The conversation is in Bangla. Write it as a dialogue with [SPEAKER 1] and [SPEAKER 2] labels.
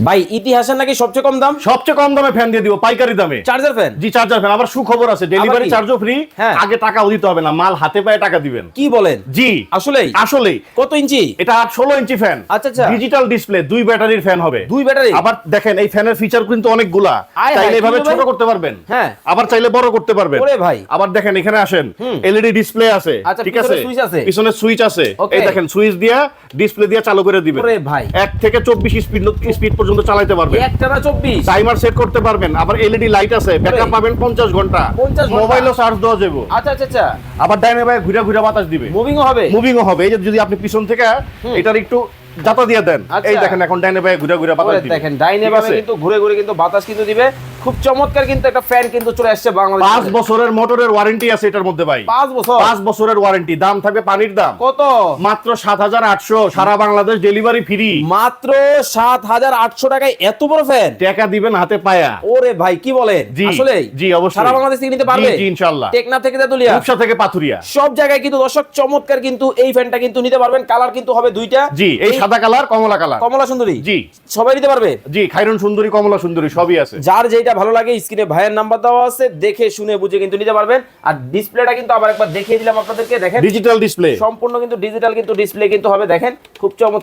[SPEAKER 1] ভাই ইতিহাসের নাকি সবচেয়ে কম দাম,
[SPEAKER 2] সবচেয়ে কম দামে ফ্যান দিয়ে দিব, পাইকারি দামে।
[SPEAKER 1] Charger fan?
[SPEAKER 2] জি চার্জার ফ্যান। আবার সুখবর আছে, ডেলিভারি
[SPEAKER 1] কি?
[SPEAKER 2] চার্জও ফ্রি।
[SPEAKER 1] হ্যাঁ।
[SPEAKER 2] আগে টাকাও দিতে হবে না, মাল হাতে পায়ে টাকা দিবেন।
[SPEAKER 1] কি বলেন?
[SPEAKER 2] জি
[SPEAKER 1] আসলেই?
[SPEAKER 2] আসলেই।
[SPEAKER 1] কত ইঞ্চি?
[SPEAKER 2] এটা 16 ইঞ্চি ফ্যান।
[SPEAKER 1] আচ্ছা, আচ্ছা।
[SPEAKER 2] ডিজিটাল ডিসপ্লে, 2 ব্যাটারির ফ্যান হবে।
[SPEAKER 1] 2 ব্যাটারি?
[SPEAKER 2] আবার দেখেন এই ফ্যানের ফিচার কিন্তু অনেকগুলা।
[SPEAKER 1] আয়
[SPEAKER 2] চাইলে
[SPEAKER 1] হায়,
[SPEAKER 2] এভাবে
[SPEAKER 1] কি
[SPEAKER 2] ছোট
[SPEAKER 1] ভাই?
[SPEAKER 2] করতে পারবেন,
[SPEAKER 1] হ্যাঁ।
[SPEAKER 2] আবার চাইলে বড় করতে পারবেন।
[SPEAKER 1] ওরে ভাই।
[SPEAKER 2] আবার দেখেন এখানে আসেন,
[SPEAKER 1] হুম।
[SPEAKER 2] এলইডি ডিসপ্লে আছে।
[SPEAKER 1] আচ্ছা,
[SPEAKER 2] ঠিক
[SPEAKER 1] পিছনে
[SPEAKER 2] আছে,
[SPEAKER 1] সুইচ আছে?
[SPEAKER 2] পিছনে সুইচ আছে।
[SPEAKER 1] ওকে।
[SPEAKER 2] এই দেখেন সুইচ দিয়া ডিসপ্লে দিয়া চালু করে দিবেন।
[SPEAKER 1] ওরে ভাই।
[SPEAKER 2] 1 থেকে 24 স্পিড পর্যন্ত চালাতে পারবেন।
[SPEAKER 1] একটানা 24?
[SPEAKER 2] টাইমার সেট করতে পারবেন। আবার এলইডি লাইট আছে, ব্যাকআপ পাবেন 50 ঘন্টা।
[SPEAKER 1] 50 ঘন্টা?
[SPEAKER 2] মোবাইলও চার্জ দেওয়া যাবে।
[SPEAKER 1] আচ্ছা আচ্ছা আচ্ছা।
[SPEAKER 2] আবার ডাইনে বায়ে ঘুরে ঘুরে বাতাস দিবে,
[SPEAKER 1] মুভিংও হবে?
[SPEAKER 2] মুভিংও হবে। এই যে যদি আপনি পিছন থেকে এটার একটু জাতা দিয়ে দেন,
[SPEAKER 1] আচ্ছা।
[SPEAKER 2] এই দেখেন এখন ডাইনে বায়ে ঘুরে ঘুরে বাতাস
[SPEAKER 1] ওরে
[SPEAKER 2] দিবে।
[SPEAKER 1] দেখেন ডাইনে
[SPEAKER 2] ঠিক
[SPEAKER 1] বামে
[SPEAKER 2] আছে?
[SPEAKER 1] কিন্তু ঘুরে ঘুরে কিন্তু বাতাস কিন্তু দিবে। খুব চমৎকার কিন্তু একটা ফ্যান কিন্তু চলে আসছে
[SPEAKER 2] 5
[SPEAKER 1] বাংলাদেশে।
[SPEAKER 2] বছরের মোটরের ওয়ারেন্টি আছে এটার মধ্যে ভাই।
[SPEAKER 1] 5 বছর?
[SPEAKER 2] 5 বছরের ওয়ারেন্টি। দাম থাকবে পানির দাম।
[SPEAKER 1] কত?
[SPEAKER 2] মাত্র 7800, সারা বাংলাদেশ ডেলিভারি ফ্রি।
[SPEAKER 1] মাত্র 7800 টাকায় এত বড় ফ্যান?
[SPEAKER 2] টাকা দিবেন হাতে পায়া।
[SPEAKER 1] ওরে ভাই কি বলেন?
[SPEAKER 2] জি
[SPEAKER 1] আসলে?
[SPEAKER 2] জি অবশ্যই।
[SPEAKER 1] সারা বাংলাদেশ থেকে নিতে পারবে?
[SPEAKER 2] জি জি ইনশাআল্লাহ।
[SPEAKER 1] টেকনা থেকে তেতুলিয়া,
[SPEAKER 2] রূপসা থেকে পাথুরিয়া,
[SPEAKER 1] সব জায়গায় কিন্তু দর্শক চমৎকার কিন্তু এই ফ্যানটা কিন্তু নিতে পারবেন। কালার কিন্তু হবে দুইটা।
[SPEAKER 2] জি এই সাদা কালার, কমলা কালার।
[SPEAKER 1] কমলা সুন্দরী?
[SPEAKER 2] জি
[SPEAKER 1] সবাই নিতে পারবে?
[SPEAKER 2] জি, খাইরুন সুন্দরী, কমলা সুন্দরী সবই আছে।
[SPEAKER 1] যার যেটা ভালো লাগে স্ক্রিনে ভাইয়ের নাম্বার দেওয়া আছে, দেখে শুনে বুঝে কিন্তু নিতে পারবেন। আর ডিসপ্লেটা কিন্তু আবার একবার দেখিয়ে দিলাম আপনাদেরকে, দেখেন
[SPEAKER 2] ডিজিটাল ডিসপ্লে।
[SPEAKER 1] সম্পূর্ণ কিন্তু ডিজিটাল কিন্তু ডিসপ্লে কিন্তু হবে, দেখেন খুব চমৎকার।